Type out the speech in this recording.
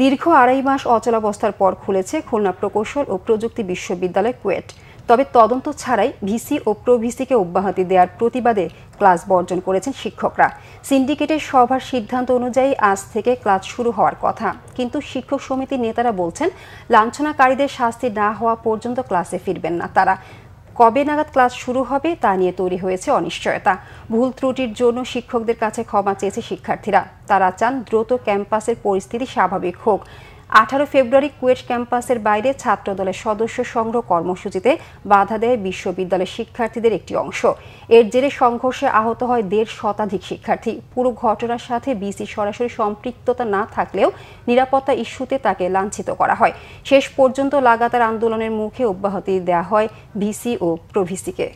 দীর্ঘ ২.৫ মাস অচলাবস্থার পর খুলেছে খুলনা প্রকৌশল ও প্রযুক্তি বিশ্ববিদ্যালয় কুয়েট। তবে তদন্ত ছাড়াই ভিসি ও প্রভিসিকে অব্যাহতি দেওয়ার প্রতিবাদে ক্লাস বর্জন করেছেন শিক্ষকরা। সিন্ডিকেটের সভার সিদ্ধান্ত অনুযায়ী আজ থেকে ক্লাস শুরু হওয়ার কথা, কিন্তু শিক্ষক সমিতির নেতারা বলছেন লাঞ্ছনাকারীদের শাস্তি না হওয়া পর্যন্ত ক্লাসে ফিরবেন না তারা। কবে নাগাদ ক্লাস শুরু হবে তা নিয়ে তৈরি হয়েছে অনিশ্চয়তা। ভুল ত্রুটির জন্য শিক্ষকদের কাছে ক্ষমা চেয়েছে শিক্ষার্থীরা। তারা চান দ্রুত ক্যাম্পাসের পরিস্থিতি স্বাভাবিক হোক। 18 ফেব্রুয়ারি কুয়েট ক্যাম্পাসের বাইরে ছাত্রদলের সদস্য সংগ্রহ কর্মসূচিতে বাধা দেয় বিশ্ববিদ্যালয়ের শিক্ষার্থীদের একটি অংশ। এর জেরে সংঘর্ষে আহত হয় 1.5 শতাধিক শিক্ষার্থী। পুরো ঘটনার সাথে বিসি সরাসরি সম্পৃক্ততা না থাকলেও নিরাপত্তা ইস্যুতে তাকে লাঞ্ছিত করা হয়। শেষ পর্যন্ত লাগাতার আন্দোলনের মুখে অব্যাহতি দেওয়া হয় ভিসি ও প্রভিসিকে।